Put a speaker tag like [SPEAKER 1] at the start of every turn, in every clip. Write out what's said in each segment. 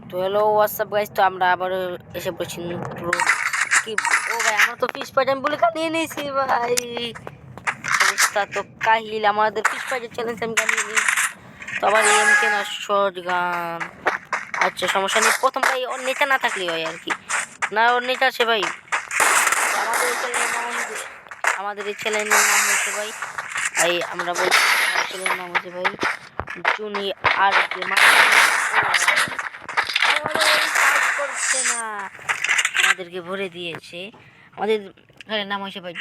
[SPEAKER 1] তো hello WhatsApp guys, তো আমরা আবার এসে পড়ছি কি। ও ভাই, আমরা তো ফিশ ফাইট আমি বলে কানিয়ে নিয়েছি ভাই। অবস্থা তো কাহিল, আমাদের ফিশ ফাইটের চ্যালেঞ্জ আমি কানিয়ে নিয়েছি। তো আবার এম কে না শর্ট গান। আচ্ছা সমস্যা নেই, প্রথম ভাই ওর নেটা না থাকলেই হয় আর কি। না ওর নেট আছে ভাই। আমাদের এই চ্যানেলের নাম হচ্ছে ভাই ভাই আমরা বলছি চ্যানেলের নাম হচ্ছে ভাই জুনি আর গেমার। করছে না, আমাদেরকে ভরে দিয়েছে। আমাদের ঘরের নাম হয়েছে ভাই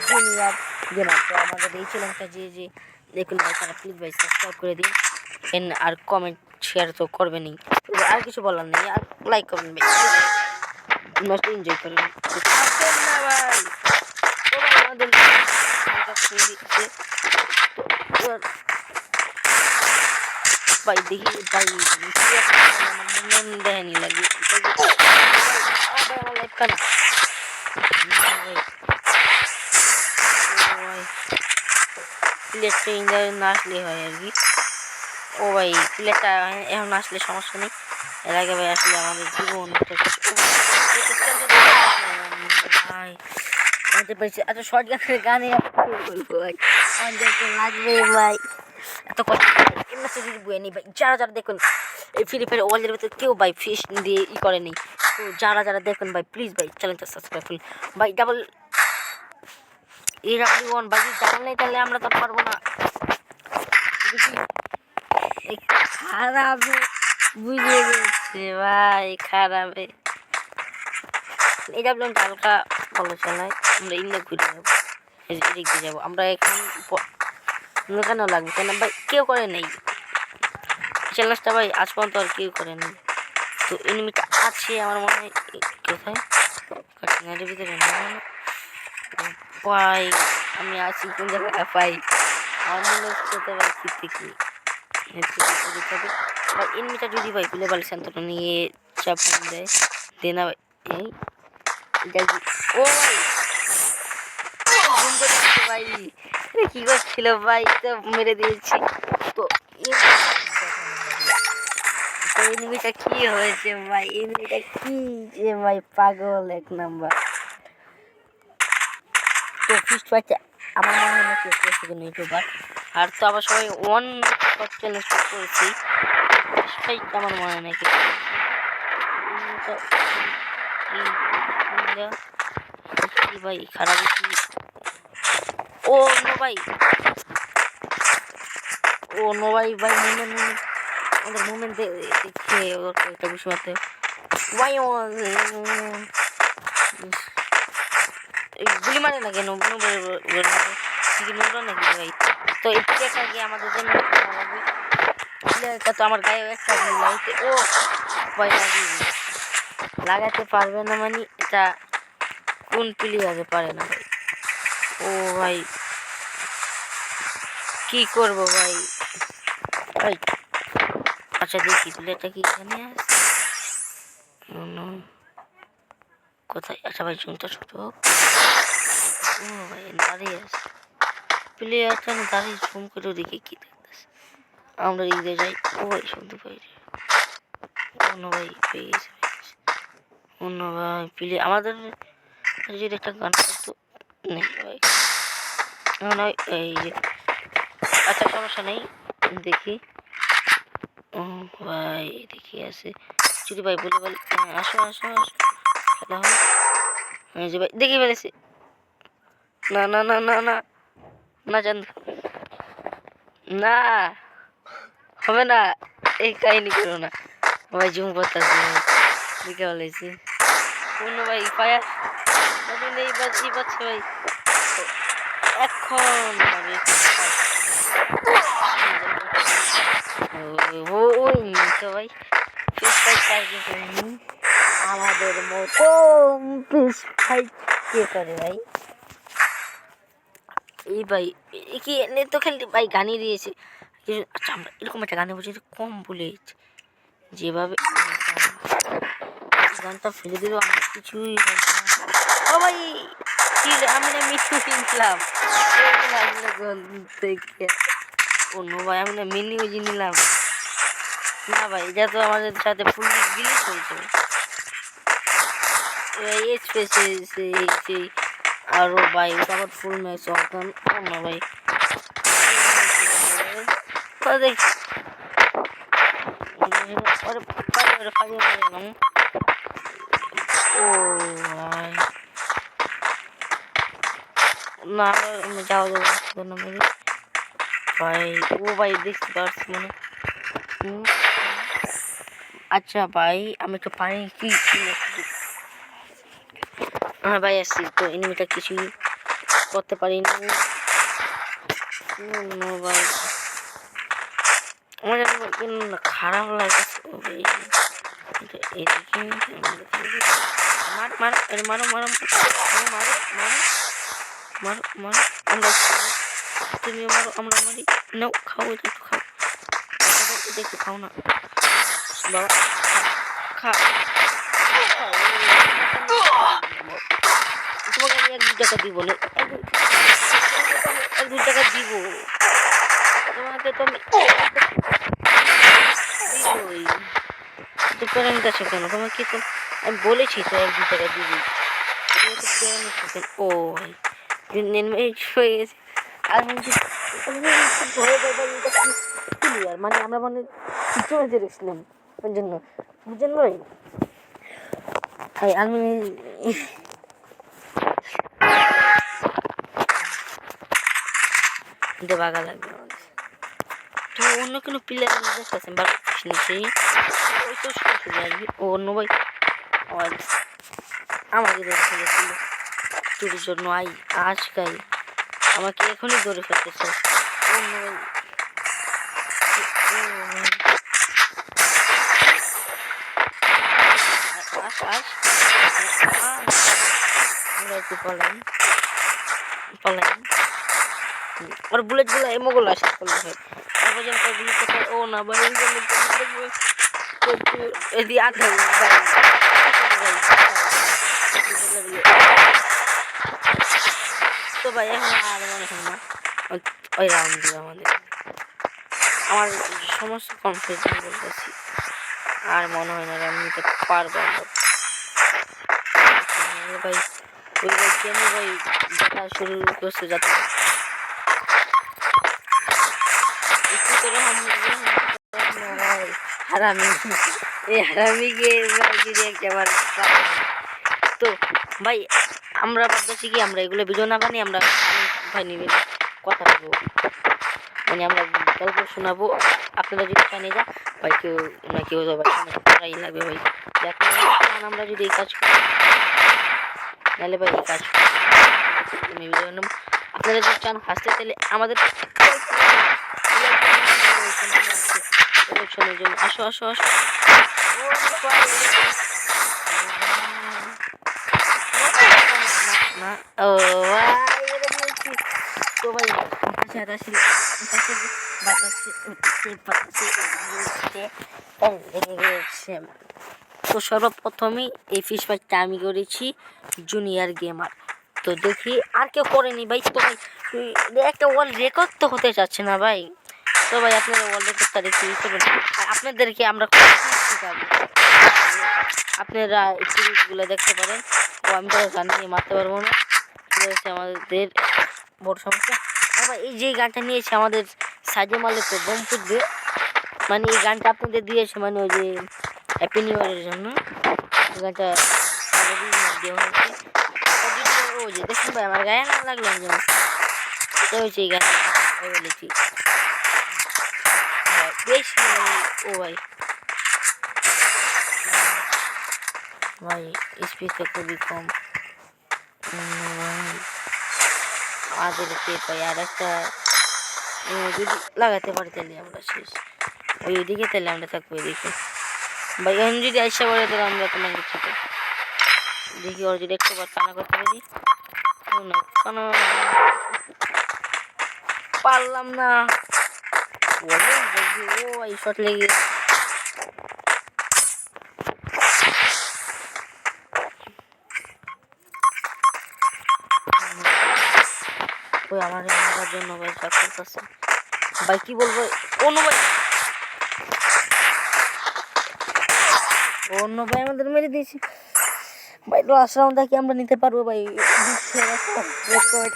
[SPEAKER 1] জুনিয়র গেমার। তো আমাদের এই চ্যানেলটা যে দেখুন ভাই, তারা প্লিজ ভাই সাবস্ক্রাইব করে দিন আর কমেন্ট শেয়ার তো করবেনই। আর কিছু বলার নেই, আর লাইক করবেন ভাই, মস্ত এনজয় করবেন না ভাই। ও ভাই আমাদের ভাই দেখি ভাই দেয়নি লাগে আমার লাইফ কানা প্লেটটা ইন্ডিয়া না আসলে হয় আর কি। ও ভাই প্লেটটা এখন আসলে সমস্যা নেই, এর আগে ভাই আসলে আমাদের জীবন এত শর্ট গানের গানে ভাই লাগবে ভাই, এত কথা বুঝেনি ভাই। যারা যারা দেখুন এই ফ্রি ফায়ার ওয়ার্ল্ডের ভিতরে কেউ ভাই ফিশ দিয়ে করেনি, তো যারা যারা দেখুন ভাই প্লিজ ভাই চ্যানেলটা সাবস্ক্রাইব করুন ভাই। ডাবল AW1 ভাই, ডাবল নেই তাহলে আমরা তো পারবো না। খারাপে বুঝে গেছে ভাই, খারাপে AW1 হালকা ভালো চালায়। আমরা ইন্ডিয়া ঘুরে যাবো, এদিক দিয়ে যাবো আমরা এখন। কেন লাগবে কেন ভাই, কেউ করে নেই চ্যালেঞ্জটা ভাই আজ পর্যন্ত আর কেউ করে নেই। তো এনিমিটা আছে আমার মনে হয় কোথায় কাটিনারের ভিতরে ভাই। আমি আছি কোন জায়গায় ভাই, আমার মনে হচ্ছে ভাই কি ভাই এনিমিটা যদি ভাই ভুলে বলে শান্তটা নিয়ে চাপ দেয় দেনা ভাই। ও ভাই ভাই কি করছিল ভাই, তো মেরে দিয়েছি। তো এনিমিটা কি হয়েছে ভাই, এনিমিটা কি যে ভাই পাগল এক নাম্বার। তো ফিস্ট ফাইট আমার মনে হয় না কেউ করেছে কোনো ইউটিউবার, আর তো আবার সবাই ওয়ান শট চ্যালেঞ্জ করেছি। ফিস্ট ফাইট আমার মনে হয় না কি ভাই খারাপ কি। ও নো ভাই, ও নো ভাই ভাই মুভমেন্ট আমাদের মুভমেন্ট দেখে একটা বুঝতে পারতে ভাই গুলি মারে না কেন নাকি ভাই। তো এই প্লেটটা গিয়ে আমাদের জন্য প্লেটটা তো আমার গায়ে একটা গুলি লাগাইতে, ও ভাই লাগাতে পারবে না মানে এটা কোন প্লেয়ারে পারে না ভাই। ও ভাই কি করবো ভাই ভাই। আচ্ছা দেখি প্লেটটা কি এখানে আছে কোথায়। আচ্ছা ভাই জুমটা ছোট হোক। ও ভাই দাঁড়িয়ে আছে প্লেয়ারটা, আমি দাঁড়িয়ে জুম করে দেখি কি দেখতেছে। আমরা ঈদে যাই। ও ভাই শুনতে পাই অন্য ভাই পেয়ে গেছে অন্য ভাই প্লে আমাদের যদি একটা গান করতো নেই ভাই নয় এই যে। আচ্ছা সমস্যা নেই দেখি। ও ভাই দেখি আছে যদি ভাই বলে বলি আসো আসো আসো খেলা হয়। এই যে ভাই দেখি ফেলেছি। না না না না না না জান না হবে না, এই কাহিনী করো না ভাই। জুম করতেছি দেখে ফেলেছি অন্য ভাই ফায়ার নেই ই পাচ্ছে ভাই। এখন তো ভাই ফিশ ফাইট টার্গেট হয়নি আমাদের মতো ফিশ ফাইট কে করে ভাই। এই ভাই কি এনে তো খেলতে ভাই গানই দিয়েছে। আচ্ছা আমরা এরকম একটা গানে বলছি কম বলে যেভাবে গানটা ফেলে দিল আমরা কিছুই ও ভাই আমি না মিঠু কিনলাম থেকে অন্য ভাই আমি না মিনি ওজি নিলাম। না ভাই, এটা তো আমাদের সাথে ফুল গিলিস হয়েছে এই স্পেসে আরো ভাই, এটা আবার ফুল ম্যাচ অর্গান না ভাই। দেখ ও ভাই না, যাওয়া যাবো না মেরে ভাই। ও ভাই দেখতে পারছি মানে। আচ্ছা ভাই, আমি তো পারি কি হ্যাঁ ভাই, আসছি তো এনিমিটা কিছুই করতে পারিনি ভাই। আমার খারাপ লাগছে ভাই। এদিকে মার মার মারো মারো মারো মারো মারো মারো, আমরা তুমি মারো আমরা মারি। নাও খাও, এটা একটু খাও, এটা একটু খাও না বাবা, খা তোমাকে আমি 1-2 টাকা দিব না, 1-2 টাকা দিব তোমাকে, তো আমি দিবই তো করে নিতেছো কেন? তোমাকে তো আমি বলেছি তো 1-2 টাকা দিবি, ও ভাই হয়ে গেছে। আর ক্লিয়ার মানে আমরা মানে চলে যেতেছিলাম ওই জন্য, বুঝলেন ভাই? আমি বাগা লাগবে আমাদের তো অন্য কোনো প্লেয়ার দেখতেছেন বা শুনেছি ওই তো শুনে আসবি ও অন্য ভাই আমাকে ধরে ফেলেছিল তোর জন্য আজকাল আমাকে এখনই ধরে ফেলতেছে অন্য ভাই। আমরা একটু পলাই और बुलेट गुला एमो गुला শেষ করলে হয় তারপর যেন কই বুলেট কথা ও না ভাই এদি আধা ভাই তো ভাই এখন আর মনে হয় না ওই রাউন্ড দিবে আমাদের। আমার সমস্ত কনফিউশন বলতেছি আর মনে হয় না আমি নিতে পারবো ভাই। ওই ভাই কেন ভাই দেখা শুরু করছে যাতে হারামি এই হারামিকে যদি একবার তো ভাই আমরা ভাবতেছি কি আমরা এগুলো ভিডিও না বানিয়ে আমরা ভাই নিবেন কথা বলবো মানে আমরা গল্প শোনাবো আপনারা যদি জানিয়ে যা ভাই কেউ না কেউ ভাই লাগবে ভাই আমরা যদি এই কাজ করি নাহলে ভাই এই কাজ আপনারা যদি চান হাসতে তাহলে আমাদের ইলেকশনের জন্য আসো আসো আসো না ও তো ভাই তো সর্বপ্রথমেই এই ফিশ ফাইটটা আমি করেছি জুনিয়র গেমার। তো দেখি আর কেউ করেনি ভাই। তো ভাই একটা ওয়ার্ল্ড রেকর্ড তো হতে চাচ্ছে না ভাই। তো ভাই আপনারা ওয়ার্ল্ড রেকর্ডটা দেখি আর আপনাদেরকে আমরা আপনারা সিরিজগুলো দেখতে পারেন। ও আমি তো গান নিয়ে মারতে পারবো না, হচ্ছে আমাদের বড় সমস্যা। আবার এই যে গানটা নিয়েছে আমাদের সাজে মালে তো বোম ফুটবে মানে এই গানটা আপনাদের দিয়েছে মানে ওই যে হ্যাপি নিউ ইয়ারের জন্য গানটা দেওয়া হয়েছে। ও যে দেখুন ভাই আমার গায়ে না লাগলো যেন এটা হচ্ছে এই গানটা বলেছি বেশি ও ভাই ভাই স্পিডটা খুবই কম আমাদেরকে পাই আর একটা যদি লাগাতে পারি তাহলে আমরা শেষ ওই এদিকে তাহলে আমরা থাকবো এদিকে ভাই এখন যদি আইসা পড়ে তাহলে আমরা কোনো কিছু দেখি ওর যদি একটু বার কানা করতে পারি না কানা পারলাম না ও এই শট লেগে ওই আমার মারার জন্য ভাই চাকর কাছে ভাই কি বলবো অন্য ভাই অন্য ভাই আমাদের মেরে দিয়েছি ভাই। লাস্ট রাউন্ডটা কি আমরা নিতে পারবো ভাই? রেকর্ড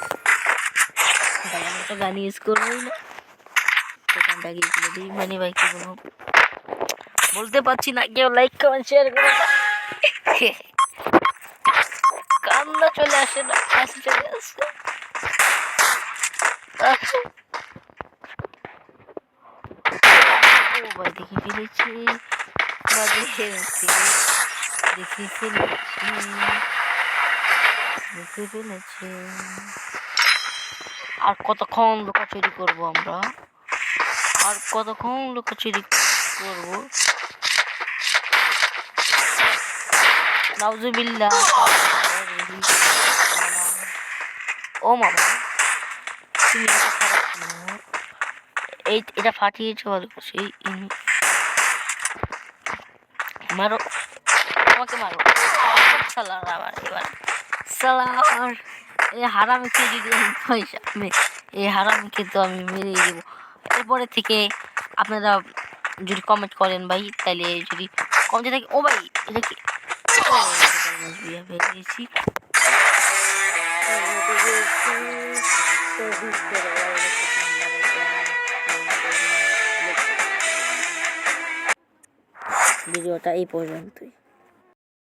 [SPEAKER 1] ভাই, আমরা তো গান ইউজ করবোই না। সেখানটা গিয়ে তুলে দিই মানে ভাই, কি বলবো বলতে পারছি না। কেউ লাইক কমেন্ট শেয়ার করে কান্না চলে আসে না, হাসি চলে আসে। ও ভাই দেখে ফেলেছি, দেখে ফেলেছি। আর কতক্ষণ লুকোচুরি করবো আমরা? আর কতক্ষণ লুকোচুরি করবো? নাউজুবিল্লাহ। ও মামা, তুমি এটা ফাটিয়েছো ভালো করছো। মারো, আমাকে মারো সালার। আবার এবার সালার, এই হারামিকে যদি আমি পয়সা এই হারামিকে তো আমি মেরেই দেবো। এরপরে থেকে আপনারা যদি কমেন্ট করেন ভাই, তাহলে যদি কমেন্টে থাকে ও ভাই এটা কি পেয়েছি। ভিডিওটা এই পর্যন্তই।